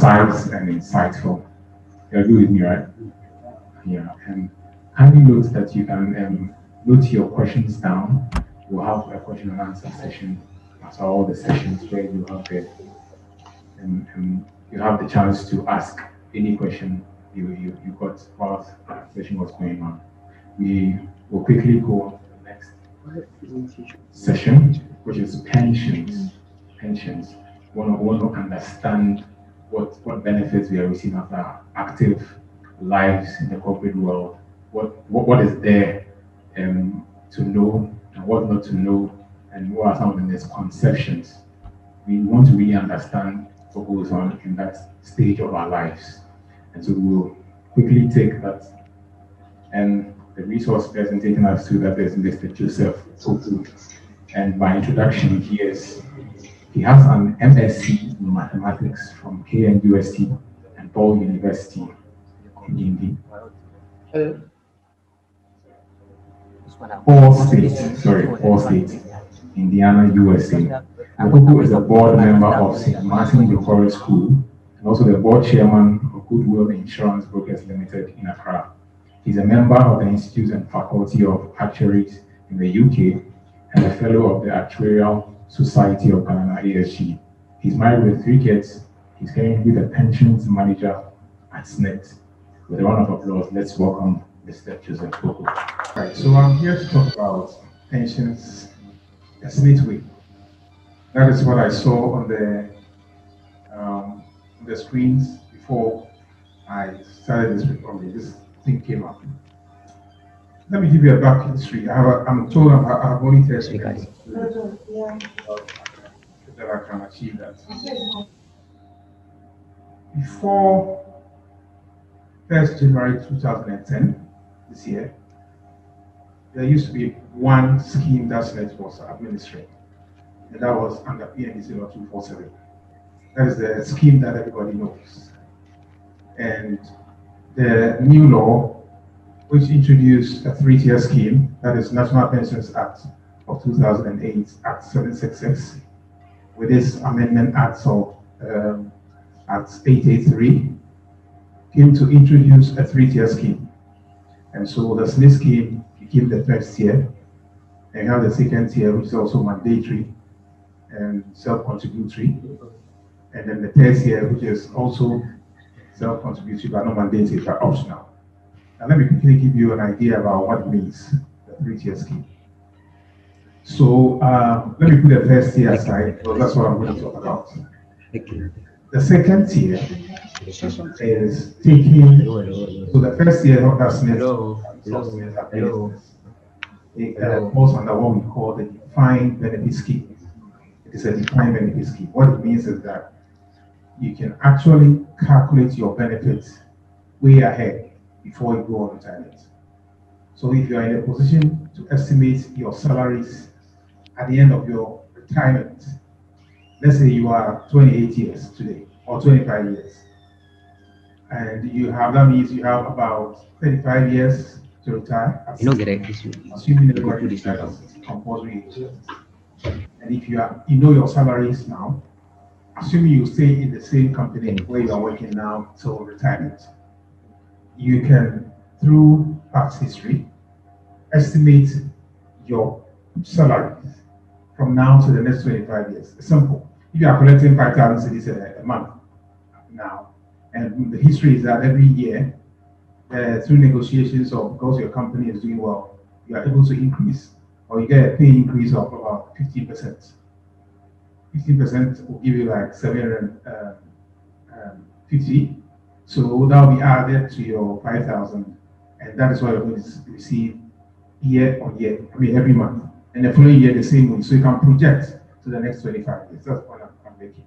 concise and insightful. You agree with me, right? Yeah. And kindly note that you can note your questions down. We'll have a question and answer session after all the sessions where you have the chance to ask any question you got while the session was going on. We will quickly go on to the next session, which is pensions. Pensions. Want to understand what benefits we are receiving after our active lives in the corporate world. What is there to know and what not to know, and what are some of the misconceptions. We want to really understand what goes on in that stage of our lives. And so we'll quickly take that. And the resource person taking us through that is Mr. Joseph Toku. And by introduction, he has an MSc in mathematics from KNUST and Paul University in India. Paul State, Indiana, USA. Toku is a board member of St. Martin Victoria School and also the board chairman of Goodwill Insurance Brokers Limited in Accra. He's a member of the Institute and Faculty of Actuaries in the UK and a fellow of the Actuarial Society of Ghana, ASG. He's married with 3 kids. He's currently the pensions manager at SSNIT. With a round of applause, let's welcome Mr. Joseph Toku. Right, so I'm here to talk about pensions a SSNIT way. That is what I saw on the screens before I started this recording. This thing came up. Let me give you a back history. I'm told I have only 30 minutes that I can achieve that. Before 1st January 2010, this year, there used to be one scheme that SSNIT was administering, and that was under PNDC Law 247. That is the scheme that everybody knows. And the new law, which introduced a 3-tier scheme, that is National Pensions Act of 2008, Act 766, with this amendment Act of Act 883, came to introduce a 3-tier scheme. And so the SSNIT scheme became the first tier, and you have the second tier, which is also mandatory and self-contributory, and then the third tier, which is also self-contributory but not mandatory but optional. Now let me quickly give you an idea about what it means, the 3-tier scheme. So let me put the first tier aside, because that's what I'm going to talk about. The second tier is taking, so the first tier of that SSNIT falls under what we call the defined benefit scheme. It is a defined benefit scheme. What it means is that you can actually calculate your benefits way ahead before you go on retirement. So if you are in a position to estimate your salaries at the end of your retirement, let's say you are 28 years today or 25 years, and that means you have about 35 years to retire, assuming everybody retires compulsory age. And if you know your salaries now, assuming you stay in the same company where you are working now till retirement, you can, through past history, estimate your salaries from now to the next 25 years. It's simple. If you are collecting 5,000 cedis a month now, and the history is that every year, through negotiations or because your company is doing well, you are able to increase, or you get a pay increase of about 15%. 15% will give you like 750. So that will be added to your 5,000, and that is what you're going to receive year on year. I mean every month, and the following year the same way. So you can project to the next 25 years. That's what I'm making.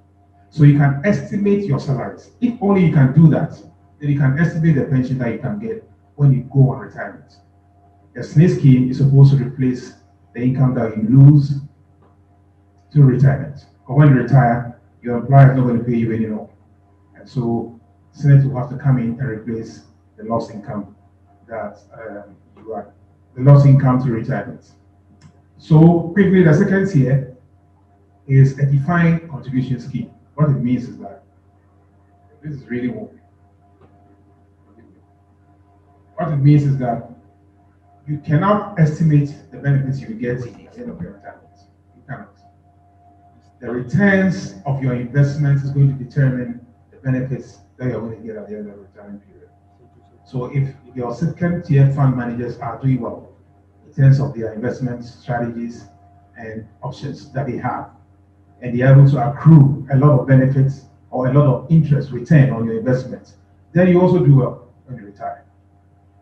So you can estimate your salaries. If only you can do that, then you can estimate the pension that you can get when you go on retirement. The SSNIT scheme is supposed to replace the income that you lose through retirement. But when you retire, your employer is not going to pay you anymore. And so SSNIT will have to come in and replace the lost income that the lost income through retirement. So quickly, the second tier is a defined contribution scheme. What it means is that This is really moving. What it means is that you cannot estimate the benefits you will get at the end of your retirement. You cannot. The returns of your investment is going to determine the benefits that you're going to get at the end of the retirement period. So if your second tier fund managers are doing well in terms of their investment strategies and options that they have, and they're able to accrue a lot of benefits or a lot of interest return on your investments, then you also do well when you retire.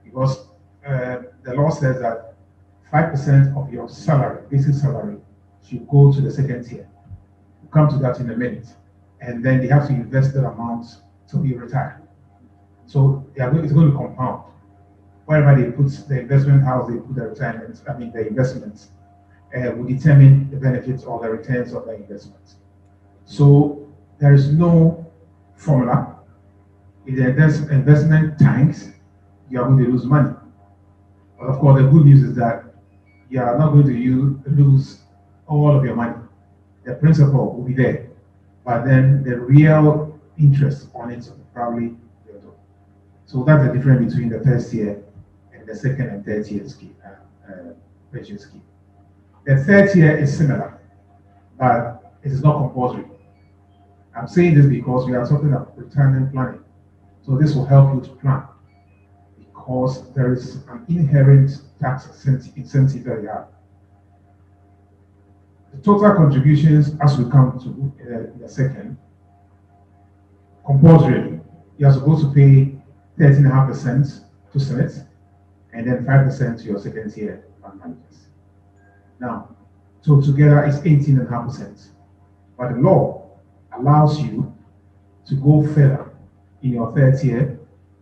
Because the law says that 5% of your salary, basic salary, should go to the second tier. We'll come to that in a minute. And then they have to invest that amount to be retired. So it's going to compound. Wherever they put the investment house, they put the retirement, the investments, will determine the benefits or the returns of the investments. So there is no formula. If the investment tanks, you are going to lose money. But of course, the good news is that you are not going to lose all of your money. The principal will be there, but then the real interest on it will probably be low. So that's the difference between the first year and the second and third year scheme, pension scheme. The third year is similar, but it is not compulsory. I'm saying this because we are talking about retirement planning. So this will help you to plan, because there is an inherent tax incentive that you have. The total contributions, as we come to in a second, compulsorily, you are supposed to pay 13.5% to SSNIT and then 5% to your second tier fund managers. Now, so together it's 18.5%. But the law allows you to go further in your third tier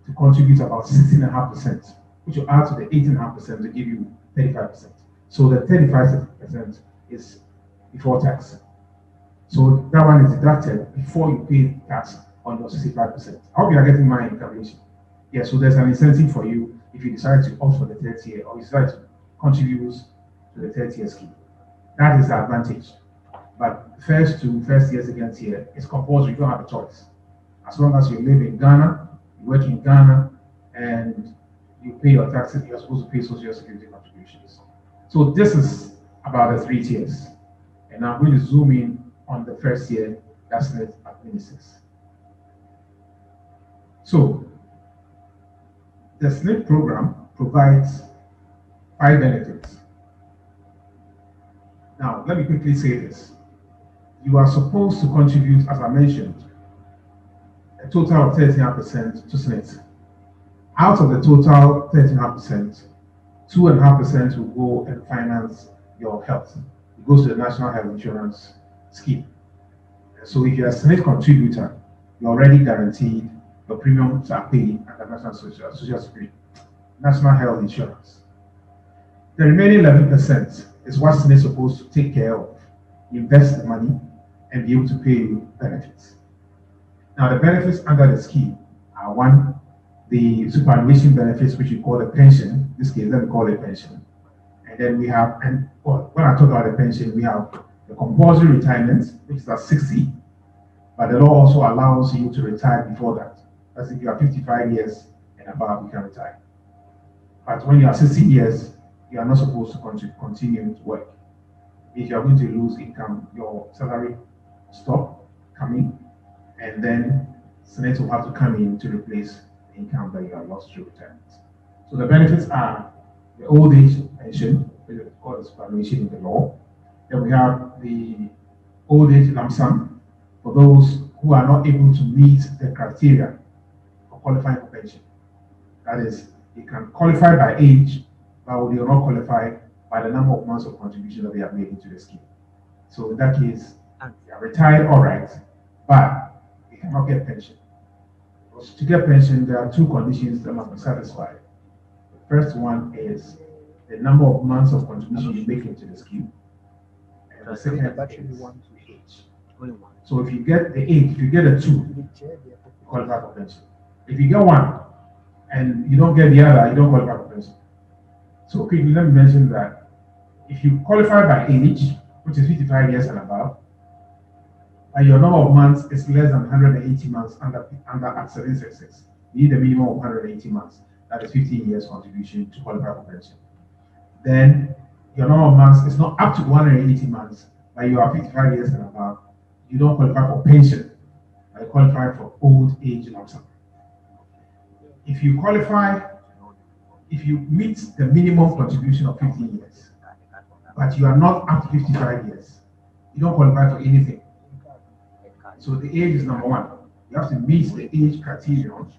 to contribute about 16.5%, which will add to the 18.5% to give you 35%. So the 35% is before tax. So that one is deducted before you pay tax on your 65%. I hope you are getting my calculation. Yeah, so there's an incentive for you if you decide to opt for the third tier or you decide to contribute to the third tier scheme. That is the advantage. But first year, second tier is compulsory. You don't have a choice. As long as you live in Ghana, you work in Ghana, and you pay your taxes, you're supposed to pay social security contributions. So this is about the 3 tiers. And I'm going to zoom in on the first year that SSNIT administers. So the SSNIT program provides 5 benefits. Now, let me quickly say this. You are supposed to contribute, as I mentioned, a total of 13.5% to SSNIT. Out of the total 13.5%, 2.5% will go and finance your health. It goes to the National Health Insurance Scheme. So if you're a SSNIT contributor, you're already guaranteed your premiums are paid under National Social Security, National Health Insurance. The remaining 11% is what SSNIT is supposed to take care of, invest the money, and be able to pay you benefits. Now, the benefits under the scheme are: 1, the superannuation benefits, which we call the pension. In this case, let me call it pension. And then we have, when I talk about the pension, we have the compulsory retirement, which is at 60, but the law also allows you to retire before that. That's if you are 55 years and above, you can retire. But when you are 60 years, you are not supposed to continue to work. If you are going to lose income, your salary stop coming, and then SSNIT will have to come in to replace the income that you have lost through retirement. So the benefits are the old age pension, which is called the superannuation in the law. Then we have the old age lump sum for those who are not able to meet the criteria for qualifying for pension. That is, you can qualify by age, but they will not qualify by the number of months of contribution that they have made into the scheme. So in that case, they are retired, all right, but they cannot get pension. Because to get pension, there are 2 conditions that must be satisfied. The first one is the number of months of contribution you make into the scheme. And the second is age. So if you get the age, if you get a 2, you qualify for pension. If you get 1 and you don't get the other, you don't qualify for pension. So quickly, let me mention that if you qualify by age, which is 55 years and above, and your number of months is less than 180 months under Act 766. You need a minimum of 180 months. That is 15 years contribution to qualify for pension. Then your number of months is not up to 180 months, but you are 55 years and above. You don't qualify for pension, but you qualify for old age lump sum. If you qualify, if you meet the minimum contribution of 15 years, but you are not up to 55 years, you don't qualify for anything. So the age is number one. You have to meet the age criterion,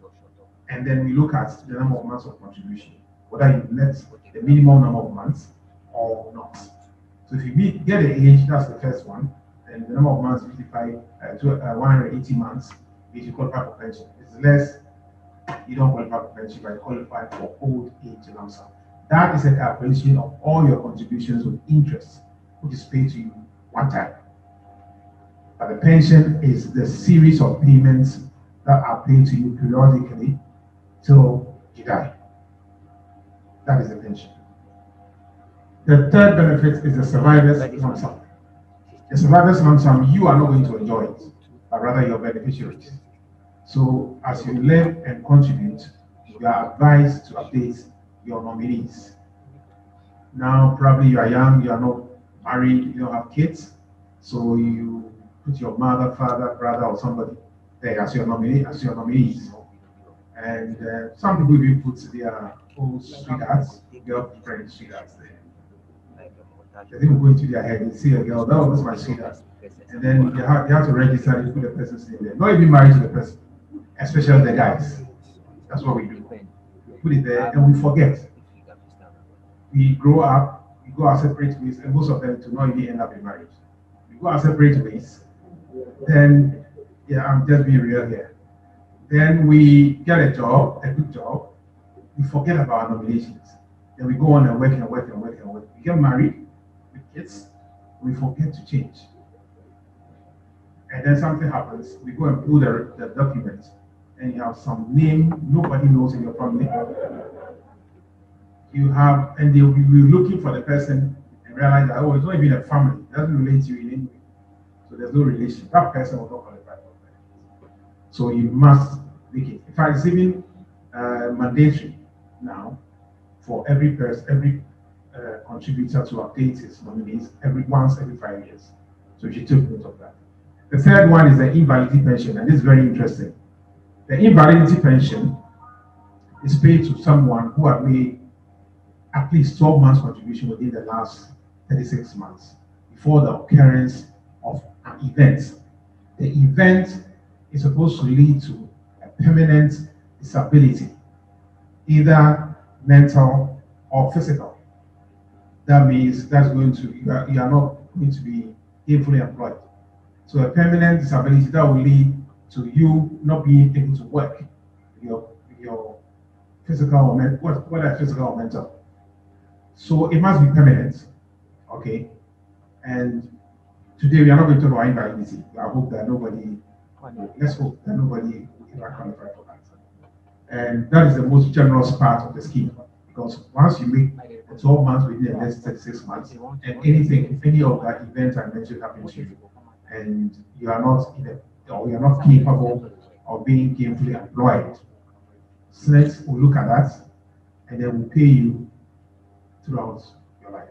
and then we look at the number of months of contribution, whether you met the minimum number of months or not. So if you get the age, that's the first one, and the number of months 55 to 180 months, if you qualify for pension. If it's less, you don't qualify for pension, but you qualify for old age lump sum. That is a calculation of all your contributions with interest, which is paid to you one time. But the pension is the series of payments that are paid to you periodically till you die. That is the pension. The third benefit is the survivor's lump sum. The survivor's lump sum, you are not going to enjoy it, but rather your beneficiaries. So as you live and contribute, you are advised to update your nominees. Now, probably you are young, you are not married, you don't have kids, so you put your mother, father, brother, or somebody there as your nominees. And some people even put their old sweethearts, girlfriend sweethearts there. They didn't go into their head and see a girl, oh, that's my sweetheart. And then you have to register and put the person's name there. Not even married to the person, especially the guys. That's what we do. We put it there and we forget. We grow up, we go our separate ways, and most of them do not even end up in marriage. We go our separate ways, then, yeah, I'm just being real here. Then we get a job, a good job, we forget about our nominations. Then we go on and work and work and work and work. We get married with kids, we forget to change. And then something happens, we go and pull the documents, and you have some name nobody knows in your family. You have, and they will be looking for the person and realize that, oh, it's not even a family, it doesn't relate to you in any way. So there's no relation. That person will not qualify for benefits. So you must make it. In fact, it's even mandatory now for every person, every contributor to update his nominees once every 5 years. So you should take note of that. The third one is the invalidity pension, and this is very interesting. The invalidity pension is paid to someone who have made at least 12 months contribution within the last 36 months before the occurrence of an event. The event is supposed to lead to a permanent disability, either mental or physical. That means you are not going to be gainfully employed. So a permanent disability that will lead to you not being able to work with your physical or whether physical or mental. So it must be permanent, okay? And today we are not going to talk about invalidity. Let's hope that nobody will ever qualify for that. And that is the most generous part of the scheme, because once you make the 12 months within the next 36 months, and if any of that event I mentioned happens to you, and you are not capable of being gainfully employed, SSNIT will look at that and they will pay you throughout your life,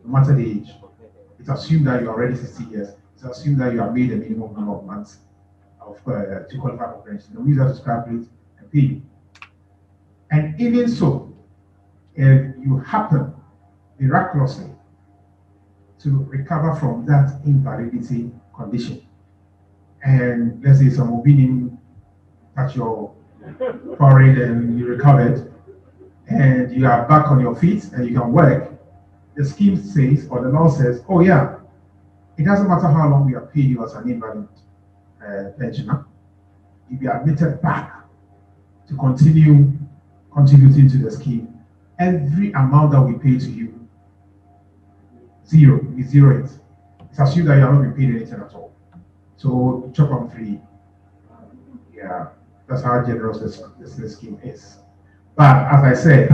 no matter the age. It's assumed that you are already 60 years. It's assumed that you have made a minimum number of months to qualify for pension. We use that to calculate and pay you. And even so, if you happen miraculously to recover from that invalidity condition, and let's say some opinion touch your forehead and you recovered, and you are back on your feet and you can work, the scheme says, or the law says, oh yeah, it doesn't matter how long we have paid you as an invalid pensioner, you'll be admitted back to continue contributing to the scheme. Every amount that we pay to you, we zero it. It's assumed that you are not being paid anything at all. So chop on free. Yeah, that's how generous this scheme is. But as I said,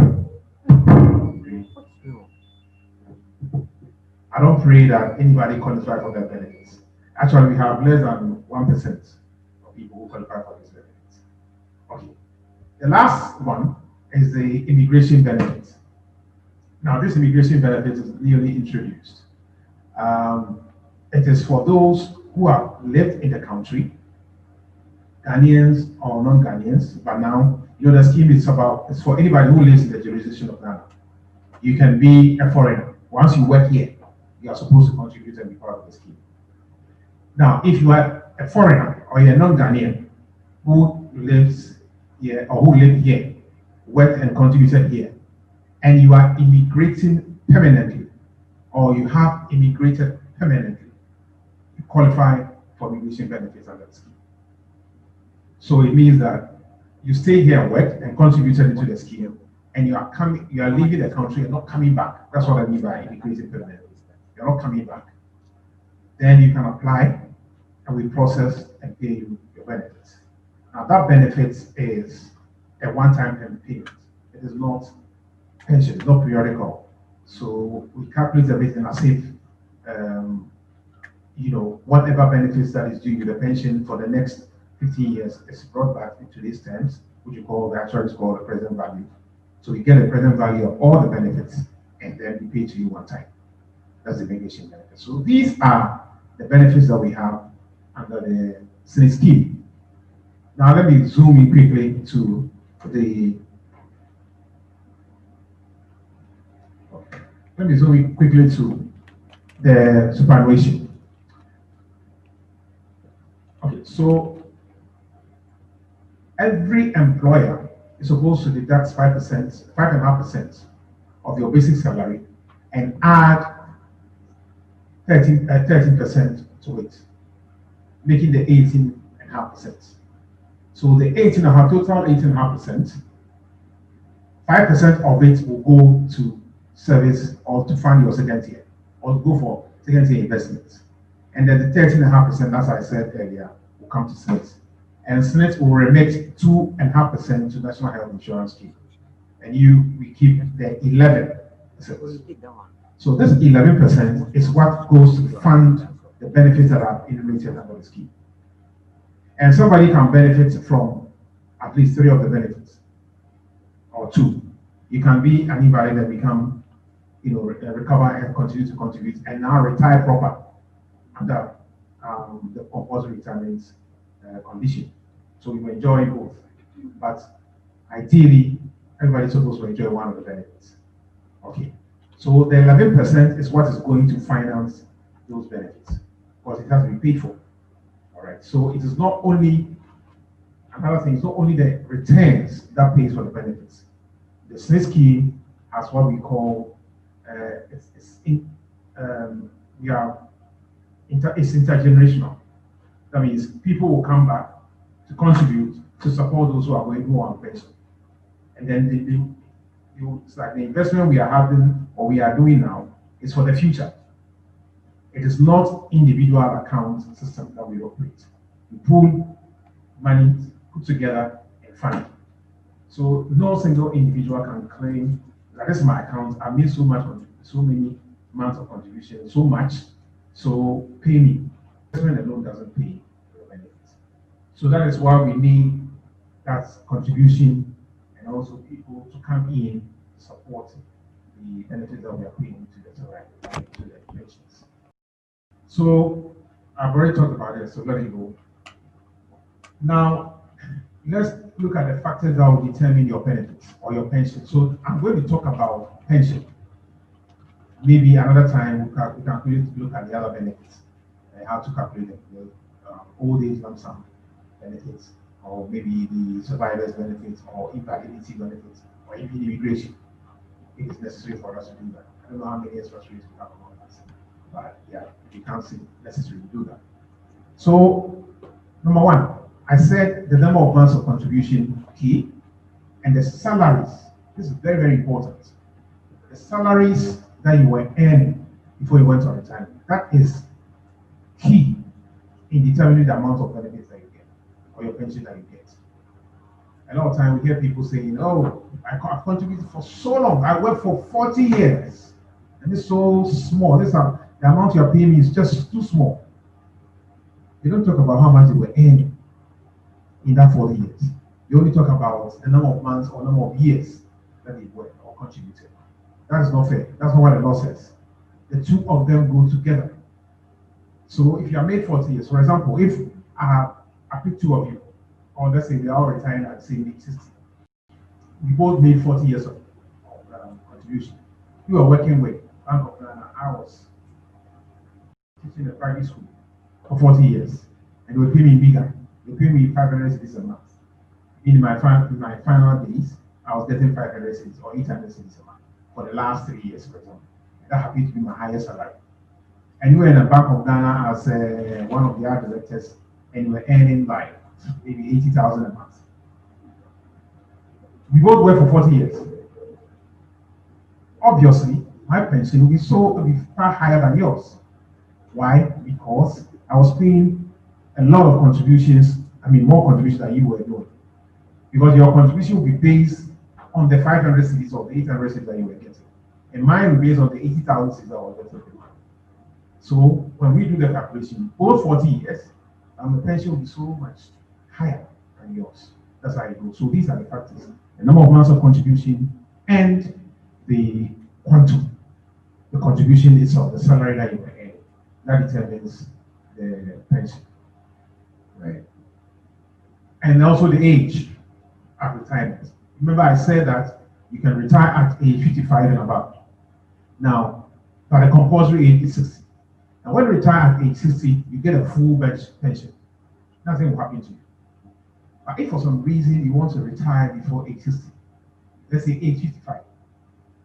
I don't pray that anybody qualifies for that benefits. Actually, we have less than 1% of people who qualify for these benefits. Okay. The last one is the immigration benefit. Now, this immigration benefit is newly introduced. It is for those who have lived in the country, Ghanaians or non-Ghanaians, but now, the scheme is for anybody who lives in the jurisdiction of Ghana. You can be a foreigner. Once you work here, you are supposed to contribute and be part of the scheme. Now, if you are a foreigner or you're a non-Ghanaian who lives here or who lived here, worked and contributed here, and you are immigrating permanently, or you have immigrated permanently, you qualify for immigration benefits under the scheme. So it means that you stay here and work and contributed into the scheme, and you are leaving the country and not coming back. That's what I mean by immigrating permanently. You're not coming back. Then you can apply, and we process and pay you your benefits. Now that benefit is a one-time payment. It is not pension, it's not periodical. So we calculate everything as if whatever benefits that is due you, the pension for the next 15 years is brought back into these terms, which you call the actuaries call the present value. So we get the present value of all the benefits, and then we pay to you one time. That's the immigration benefit. So these are the benefits that we have under the SSNIT scheme. Now let me zoom in quickly to the superannuation. Okay, so every employer is supposed to deduct 5.5% of your basic salary and add 13% to it, making the 18.5%. So the 18.5, total 18.5%, 5% of it will go to service or to fund your second tier, or go for second tier investments. And then the 13.5%, as I said earlier, will come to SSNIT. And SSNIT will remit 2.5% to National Health Insurance Scheme. And we keep the 11%. So this 11% is what goes to fund the benefits that are enumerated under the scheme. And somebody can benefit from at least 3 of the benefits, or 2. You can be an invalid and become, recover and continue to contribute, and now retire proper under the compulsory retirement condition. So you enjoy both. But ideally, everybody's supposed to enjoy one of the benefits. Okay. So the 11% is what is going to finance those benefits, because it has to be paid for. All right. So it is not only, another thing, it's not only the returns that pays for the benefits. The SSNIT scheme has what we call, it's intergenerational. That means people will come back to contribute to support those who are going more on pension. And then it's like the investment we are having or we are doing now is for the future. It is not individual account system that we operate. We pool money, put together, and fund. So no single individual can claim that this is my account. I made so many months of contribution, so much, so pay me. Investment alone doesn't pay for the benefits. So that is why we need that contribution and also people to come in support the benefits that we are paying to the pensions. So I've already talked about this, so let it go. Now, let's look at the factors that will determine your benefits or your pension. So I'm going to talk about pension. Maybe another time we can look at the other benefits and how to calculate the old age lump sum benefits, or maybe the survivor's benefits, or invalidity benefits, or even immigration. It is necessary for us to do that. I don't know how many extra streams we have about that, but yeah, if you can't see necessary to do that. So, number one, I said the number of months of contribution key, and the salaries. This is very, very important. The salaries that you were earning before you went on retirement. That is key in determining the amount of benefits that you get or your pension that you get. A lot of times we hear people saying, "Oh, I've contributed for so long. I worked for 40 years, and it's so small. The amount you are paying me is just too small." They don't talk about how much they were earning in that 40 years. They only talk about the number of months or number of years that they worked or contributed. That is not fair. That's not what the law says. The two of them go together. So if you are made 40 years, for example, if I pick two of you, or let's say they are all retiring at the same age, 60, we both made 40 years of contribution. You were working with Bank of Ghana. I was teaching a private school for 40 years, and they were paying me bigger. They pay me 500 cedis a month. In my final days, I was getting 500 cedis or 800 cedis a month for the last 3 years, for example. That happened to be my highest salary. And you were in the Bank of Ghana as one of the art directors, and you were earning like maybe 80,000 a month. We both worked for 40 years. Obviously, my pension will be far higher than yours. Why? Because I was paying a lot of contributions, more contributions than you were doing. Because your contribution will be based on the 500 cedis or the 800 cedis that you were getting. And mine will be based on the 80,000 cedis that I was getting. So when we do the calculation, both 40 years, the pension will be so much higher than yours. That's how it goes. So these are the factors: the number of months of contribution and the quantum, the contribution itself, the salary that you were earning. That determines the pension, right? And also the age at retirement. Remember, I said that you can retire at age 55 and above. Now, but the compulsory age is 60. Now, when you retire at age 60, you get a full pension. Nothing will happen to you. But if for some reason you want to retire before age 60, let's say age 55,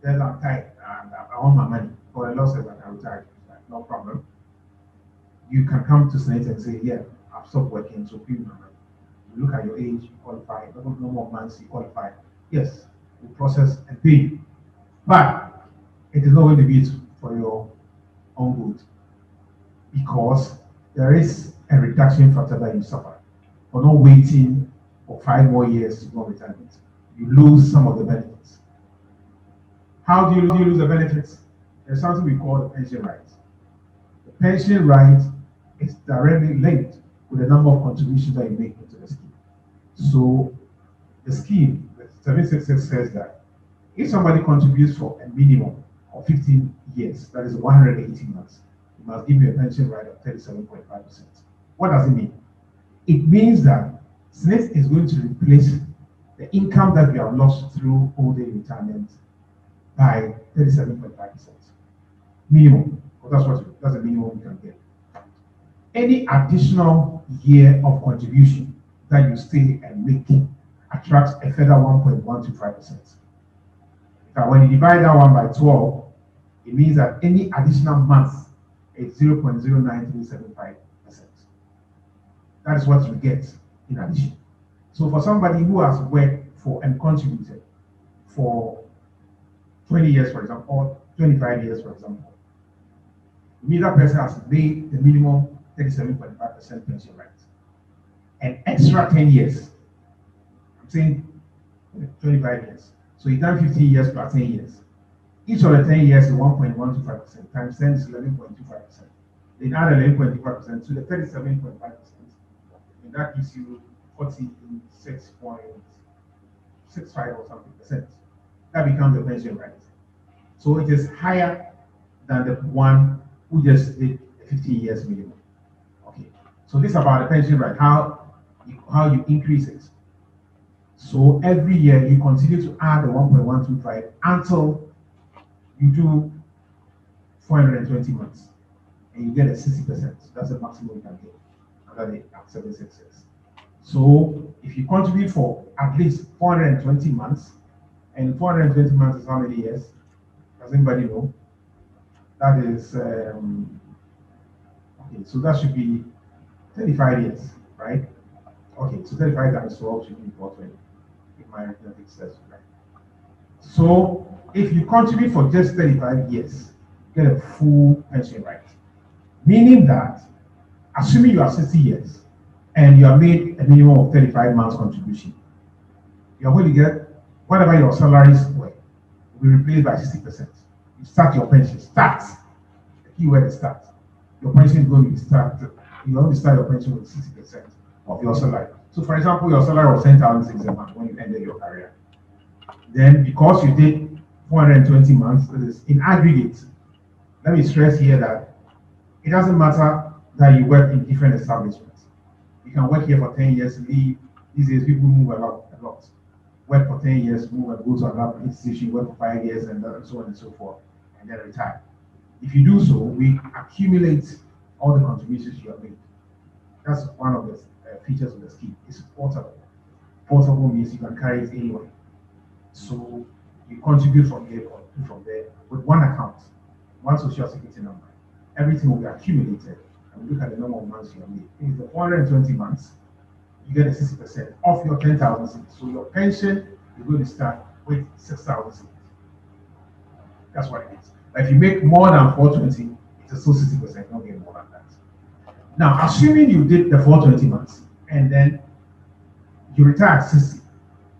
then I'm tired and I want my money, or the law says I can retire, no problem. You can come to SSNIT and say, yeah, I've stopped working, so pay me my money. You look at your age, you qualify, no more months, you qualify. Yes, we process and pay you. But it is not going to be for your own good, because there is a reduction factor that you suffer for not waiting for 5 more years to go on retirement. You lose some of the benefits. How do you lose the benefits? There's something we call the pension right. The pension right is directly linked with the number of contributions that you make into the scheme. So the scheme, the 766 says that if somebody contributes for a minimum of 15 years, that is 118 months, you must give you a pension right of 37.5%. What does it mean? It means that SSNIT is going to replace the income that we have lost through old age retirement by 37.5%. Minimum. Well, that's the minimum we can get. Any additional year of contribution that you stay and make attracts a further 1.125%. When you divide that one by 12, it means that any additional month is 0.09375%. That is what you get in addition. So for somebody who has worked for and contributed for 20 years, for example, or 25 years, for example, that person has made the minimum 37.5% pension right. An extra 10 years, I'm saying 25 years. So you done 15 years plus 10 years. Each of the 10 years is 1.125%, times 10 is 11.25%. Then add 11.25% to the 37.5%, and that gives you 46.65 or something percent. That becomes the pension right. So it is higher than the one who just did 15 years minimum. Okay. So this is about the pension right, how you increase it. So every year you continue to add the 1.125 until you do 420 months, and you get a 60%. That's the maximum you can get under the Act 766. So if you contribute for at least 420 months, and 420 months is how many years? Does anybody know? That is, okay, so that should be 35 years, right? Okay, so 35 times 12 should be 420. If my arithmetic says right. So if you contribute for just 35 years, you get a full pension right. Meaning that, assuming you are 60 years and you have made a minimum of 35 months contribution, you're going to get whatever your salaries were, will be replaced by 60%. You start your pension, start. The key word is start. Your pension is going to be started you only start your pension with 60% of your salary. So for example, your salary was 10,000 a month when you ended your career. Then because you did 420 months, that is in aggregate, let me stress here that it doesn't matter that you work in different establishments. You can work here for 10 years, leave. These days people move a lot. Work for 10 years, move and go to another institution, work for 5 years, and so on and so forth, and then retire. If you do so, we accumulate all the contributions you have made. That's one of the features of the scheme. It's portable. Portable means you can carry it anywhere. So you contribute from here or from there with one account, one social security number. Everything will be accumulated, and we look at the number of months you have made. If it's the 420 months, you get a 60% of your 10,000 cedis. So your pension is going to start with 6,000 cedis. That's what it is. But if you make more than 420, it's still 60%, not get more than that. Now, assuming you did the 420 months and then you retire at 60,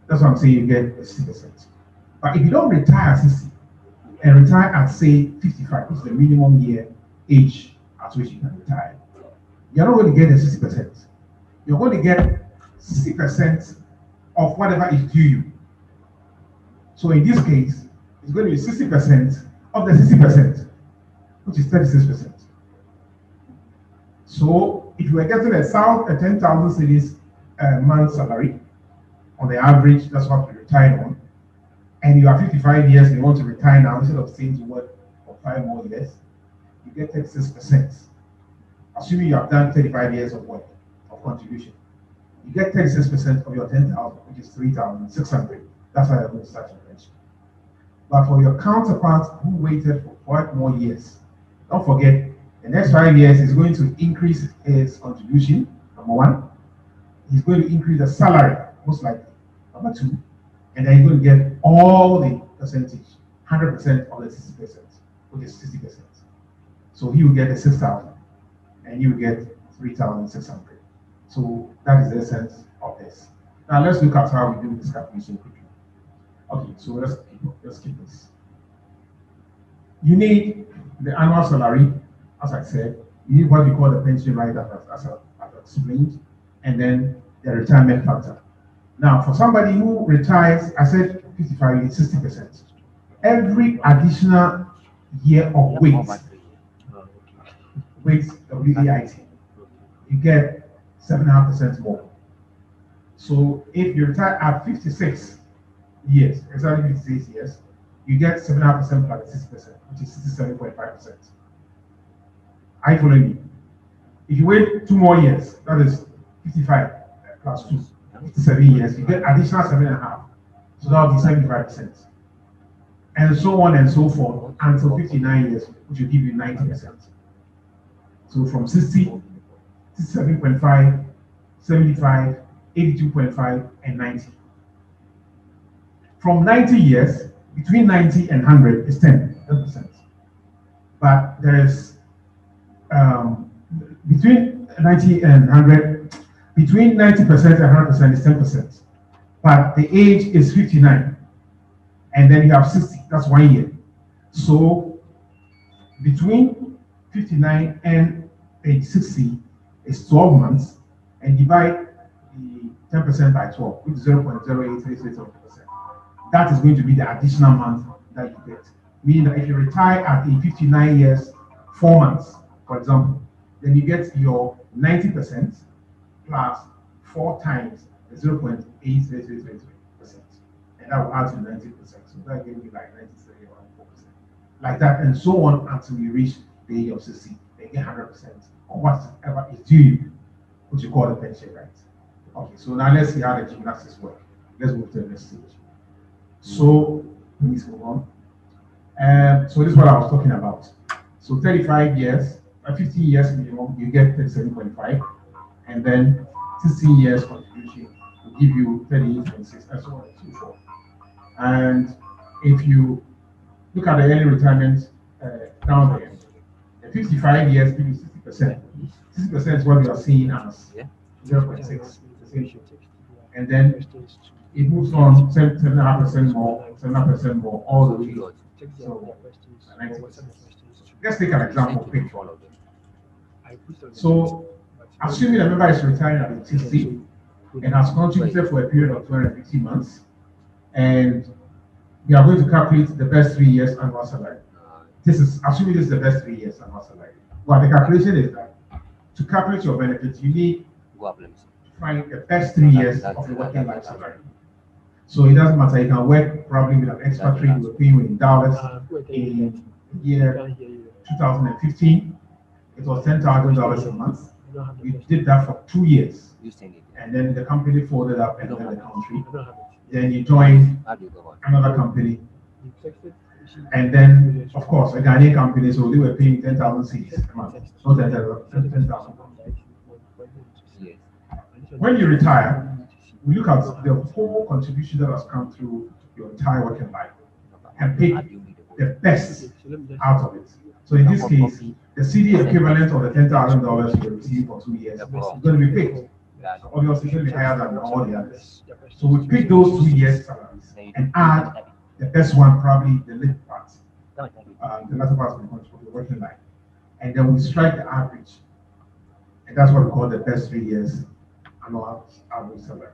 that's what I'm saying, you get 60%. But if you don't retire at 60 and retire at, say, 55, which is the minimum year age at which you can retire, you're not going to get the 60%. You're going to get 60% of whatever is due you. So in this case, it's going to be 60% of the 60%, which is 36%. So if you are getting a 10,000 cedis month salary, on the average, that's what you retired on, and you are 55 years and you want to retire now instead of staying to work for 5 more years, you get 36%. Assuming you have done 35 years of work, of contribution, you get 36% of your 10,000, which is 3,600. That's how you're going to start your pension. But for your counterpart who waited for 5 more years, don't forget, the next 5 years is going to increase his contribution, number one. He's going to increase the salary, most likely, number two. And then he's going to get all the percentage, 100% of the 60%, which is 60%. So he will get the 6,000, and you will get 3,600. So that is the essence of this. Now let's look at how we do this calculation quickly. Okay, so let's keep this. You need the annual salary, as I said. You need what we call the pension rider, as I've explained, and then the retirement factor. Now, for somebody who retires, I said 55, it's 60%. Every additional year of wait, WAIT, you get 7.5% more. So if you retire at 56 years, exactly 56 years, you get 7.5% plus 6%, which is 67.5%. Are you following me? If you wait 2 more years, that is 55 plus 2, 57 years, you get additional 7.5. So that will be 75%. And so on and so forth until 59 years, which will give you 90%. So from 60, 67.5, 75, 82.5, and 90. From 90 years, between 90 and 100 is 10%. But there is between 90 and 100, between 90% and 100% is 10%. But the age is 59. And then you have 60, that's 1 year. So between 59 and age 60 is 12 months, and divide the 10% by 12, which is 0.0833%. That is going to be the additional month that you get. Meaning that if you retire at the 59 years, 4 months, for example, then you get your 90% plus 4 times the 0.8333%. And that will add to 90%. So that gives you like 93 or 4%. Like that, and so on until you reach the age of 60, they get 100% of whatever is due you, which you call the pension right. Okay, so now let's see how the gymnastics work. Let's move to the next stage. So please move on. So this is what I was talking about. So 35 years, 15 years minimum, you get 37.5, and then 16 years contribution will give you 38.6, and so on and so forth. And if you look at the early retirement down there, the 55 years gives you 60%. 60% is what you are seeing as 0.6. And then it moves on 7.5% more, 7.5% more, all the way. So 90%. Let's take an example quick. So Assuming a member is retiring at 60 and has contributed for a period of 250 months, and we are going to calculate the best 3 years annual salary. This is assuming this is the best 3 years annual salary. Well, the calculation is that to calculate your benefits, you need to find the best 3 years of your working life salary. So it doesn't matter, you can work probably with an expatriate who were paying in dollars in year 2015. It was $10,000 a month. We did that for 2 years. And then the company folded up and left the country. Then you joined another company. And then, of course, a Ghanaian company, so they were paying 10,000 cedis a month, not 10,000. When you retire, we look at the whole contribution that has come through your entire working life and pick the best out of it. So in this case, the CD equivalent of the $10,000 you receive for 2 years is going to be picked. So obviously, it's going to be higher than all the others. So we pick those 2 years salaries and add the best one, probably the later part, the latter part of the working life. And then we strike the average. And that's what we call the best 3 years annual average salary.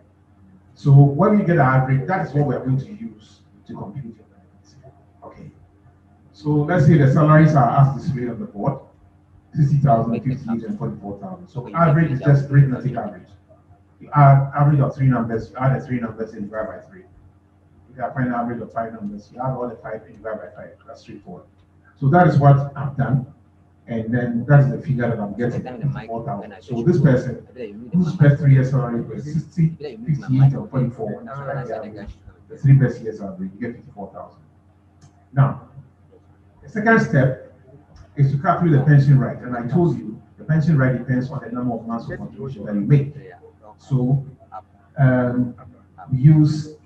So when we get the average, that is what we are going to use to compute your benefits. Okay. So let's say the salaries are as displayed on the board: 60,000, 58, and 44,000. So average is just arithmetic average. You add average of 3 numbers, you add the 3 numbers and divide by 3. You can find an average of 5 numbers, you add all the 5 and divide by 5. That's straightforward. So that is what I've done. And then that's the figure that I'm getting, 54,000. So this person, whose best 3 years salary was 60, 58, or 44, the 3 best years salary, you get 54,000. Now, the second step is to calculate the pension right. And I told you, the pension right depends on the number of months of contribution that you make. So we use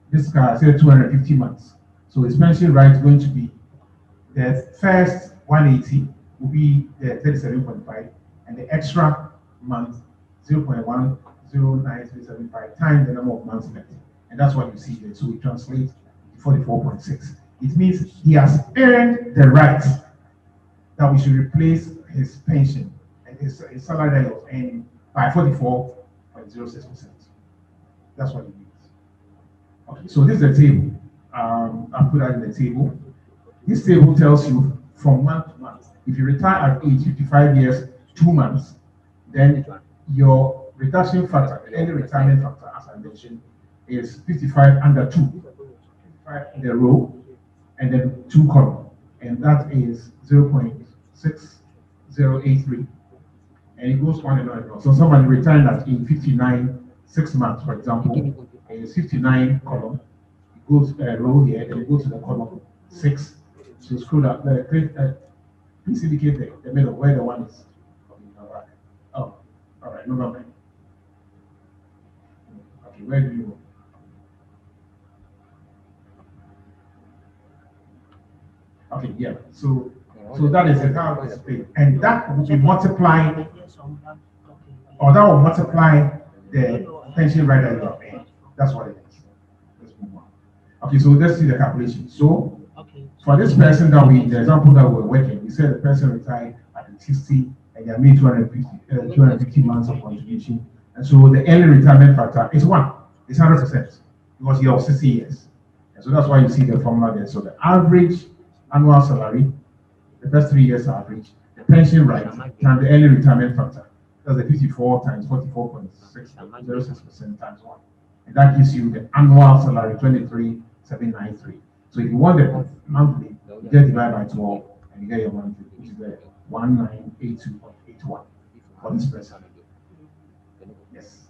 this guy, say 250 months. So his pension right is going to be the first 180 will be the 37.5, and the extra month 0.109375 times the number of months left. And that's what you see here. So we translate 44.6. It means he has earned the right that we should replace his pension and his salary that he was earning by 44.06%. That's what it means. Okay, so this is the table. I'll put that in the table. This table tells you from month to month. If you retire at age 55 years, 2 months, then your reduction factor, the early retirement factor, as I mentioned, is 55 under 2. 55 in the row, and then 2 column. And that is 0.6083. And it goes on and on and on. So somebody retired at age 59, 6 months, for example, and it's 59 column. It goes a row here, and it goes to the column 6. So scroll up. Please indicate the middle where the one is. Oh, all right, no problem. Okay, where do you go? Okay, yeah. So that is how it's paid, and that will be multiplying, or that will multiply the pension right that you are paying. That's what it is. Let's move on. Okay, so let's see the calculation. So for this person that the example that we're working, we said the person retired at 60 and they have made 250 months of contribution. And so the early retirement factor is 1. It's 100% because you have 60 years. And so that's why you see the formula there. So the average annual salary, the first 3 years average, the pension right, and the early retirement factor. That's the 54 times 44.06% times 1. And that gives you the annual salary, 23,793. So if you want the monthly, you get divided by 12 and you get your monthly, which is the 1982.81 for this person. Yes.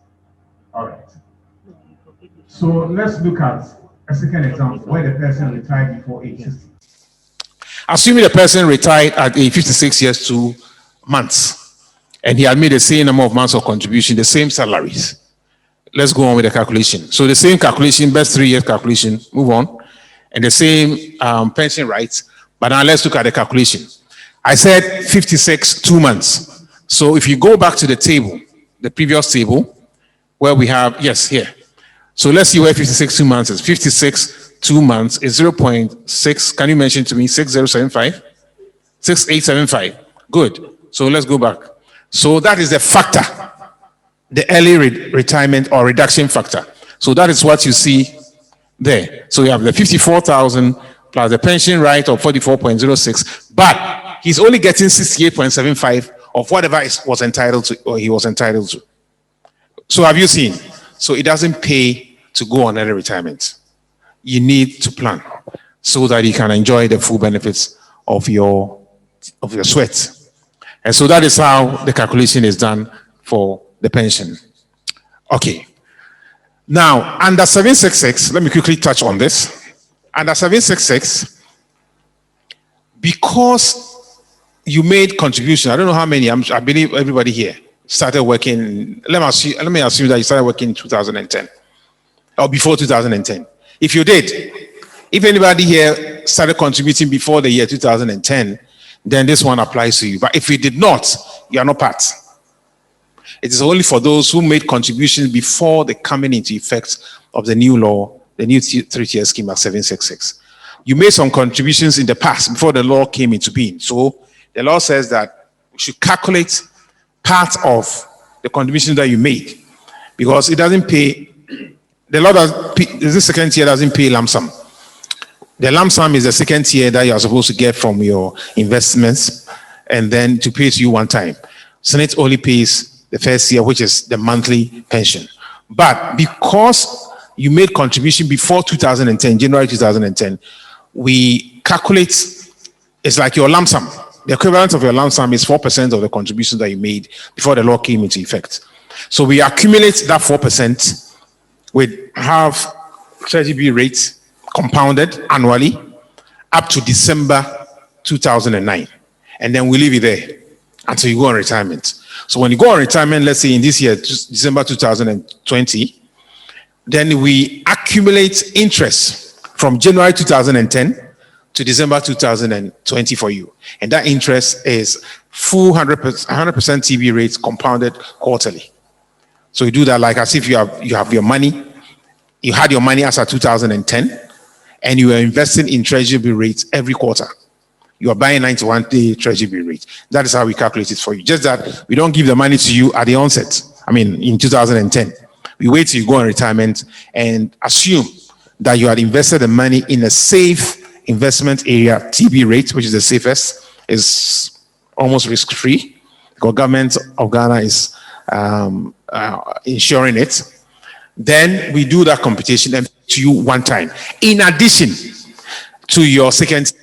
All right. So let's look at a second example where the person retired before age 60. Assuming the person retired at age 56 years 2 months, and he had made the same number of months of contribution, the same salaries. Let's go on with the calculation. So the same calculation, best 3 years calculation, move on. And the same pension rights, but now let's look at the calculation. I said 56 2 months. So if you go back to the table, the previous table, where we have, yes, here. So let's see where 56 2 months is. 56 2 months is 0.6. Can you mention to me 6075? 6875. Good. So let's go back. So that is the factor the early retirement or reduction factor. So that is what you see there. So you have the 54,000 plus the pension right of 44.06, but he's only getting 68.75 of whatever was entitled to, or he was entitled to. So have you seen? So it doesn't pay to go on early retirement. You need to plan so that you can enjoy the full benefits of your sweat. And so that is how the calculation is done for the pension. Okay. Now, under 766, let me quickly touch on this. Under 766, because you made contribution, I don't know how many, I believe everybody here started working, let me assume that you started working in 2010 or before 2010. If you did, if anybody here started contributing before the year 2010, then this one applies to you. But if you did not, you are not part. It is only for those who made contributions before the coming into effect of the new law, the new three-tier scheme at 766. You made some contributions in the past before the law came into being. So the law says that we should calculate part of the contribution that you made, because it doesn't pay. The law this second tier doesn't pay lump sum. The lump sum is the second tier that you are supposed to get from your investments, and then to pay to you one time. SSNIT only pays the first year, which is the monthly pension. But because you made contribution before 2010, January 2010, we calculate, it's like your lump sum. The equivalent of your lump sum is 4% of the contribution that you made before the law came into effect. So we accumulate that 4% with half Treasury bill rate compounded annually up to December 2009. And then we leave it there until you go on retirement. So when you go on retirement, let's say in this year, December 2020, then we accumulate interest from January 2010 to December 2020 for you. And that interest is full 100% TB rates compounded quarterly. So you do that like as if you have your money, you had your money as of 2010, and you are investing in Treasury bill rates every quarter. You are buying 91-day Treasury bill rate. That is how we calculate it for you. Just that we don't give the money to you at the onset. I mean, in 2010. We wait till you go on retirement and assume that you had invested the money in a safe investment area. TB rate, which is the safest, is almost risk-free. The government of Ghana is insuring it. Then we do that computation and to you one time, in addition to your second.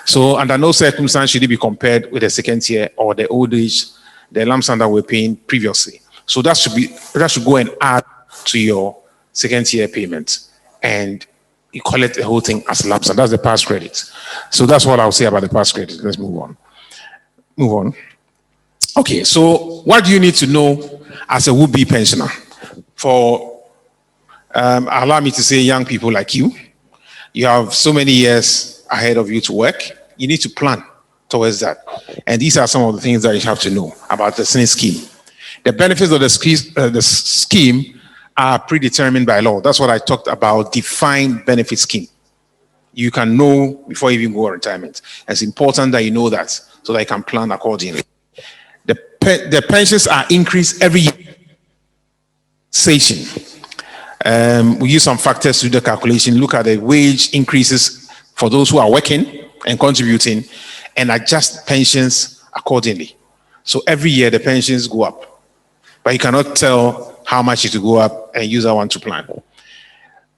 So under no circumstance should it be compared with the second tier or the old age, the lump sum that we're paying previously. So that should go and add to your second tier payment, and you collect the whole thing as lump sum. That's the past credit. So that's what I'll say about the past credit. Let's move on. Okay, so what do you need to know as a would-be pensioner? For allow me to say, young people like you have so many years ahead of you to work. You need to plan towards that. And these are some of the things that you have to know about the SSNIT scheme. The benefits of the scheme are predetermined by law. That's what I talked about, defined benefit scheme. You can know before you even go on retirement. It's important that you know that so that you can plan accordingly. The pensions are increased every year. We use some factors to do the calculation, look at the wage increases for those who are working and contributing, and adjust pensions accordingly. So every year the pensions go up, but you cannot tell how much it will go up and use that one to plan.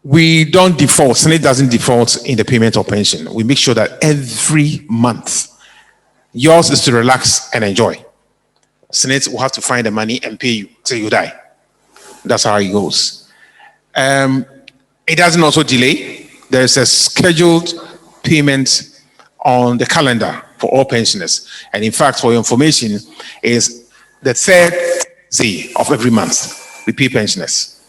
We don't default. SSNIT doesn't default in the payment of pension. We make sure that every month yours is to relax and enjoy. SSNIT will have to find the money and pay you till you die. That's how it goes. It doesn't also delay. There's a scheduled payment on the calendar for all pensioners. And in fact, for your information, is the third day of every month we pay pensioners.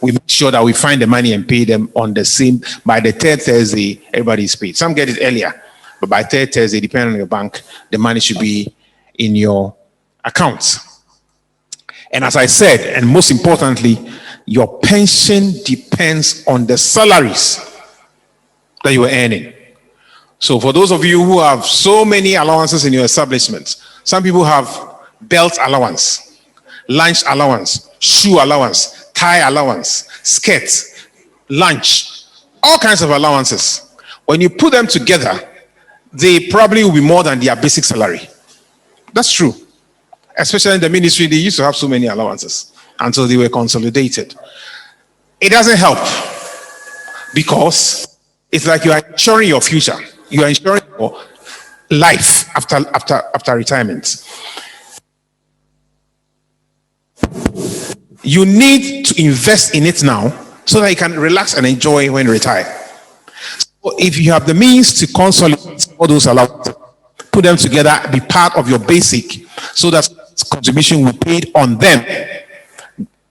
We make sure that we find the money and pay them on the same, by the third Thursday, everybody is paid. Some get it earlier, but by third Thursday, depending on your bank, the money should be in your account. And as I said, and most importantly, your pension depends on the salaries that you are earning. So for those of you who have so many allowances in your establishment, some people have belt allowance. lunch allowance, shoe allowance, tie allowance, skirt, lunch, all kinds of allowances. When you put them together, they probably will be more than their basic salary. That's true. Especially in the ministry, they used to have so many allowances until they were consolidated. It doesn't help because it's like you are ensuring your future. You are ensuring your life after retirement. You need to invest in it now so that you can relax and enjoy when you retire. So if you have the means to consolidate all those allowances, put them together, be part of your basic, so that contribution will be paid on them.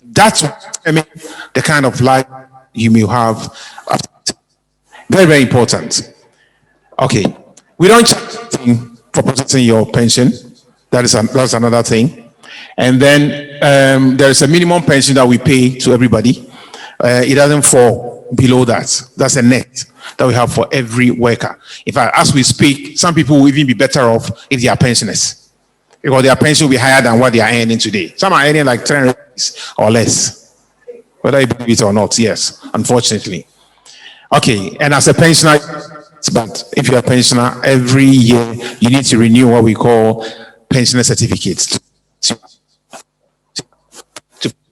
That's the kind of life you may have after. Very, very important. Okay, we don't charge for processing your pension. That's another thing. And then there is a minimum pension that we pay to everybody. It doesn't fall below that. That's a net that we have for every worker. In fact, as we speak, some people will even be better off if they are pensioners, because their pension will be higher than what they are earning today. Some are earning like 10 or less, whether you believe it or not. Yes, unfortunately. Okay, and as a pensioner, but if you're a pensioner, every year you need to renew what we call pensioner certificates.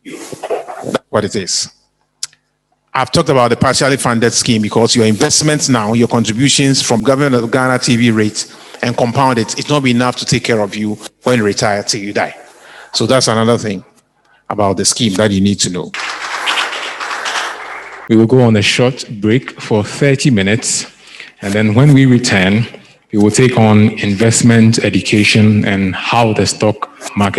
That's what it is. I've talked about the partially funded scheme because your investments now, your contributions from Government of Ghana TV rate and compound it's not enough to take care of you when you retire till you die. So that's another thing about the scheme that you need to know. We will go on a short break for 30 minutes, and then when we return, we will take on investment education and how the stock market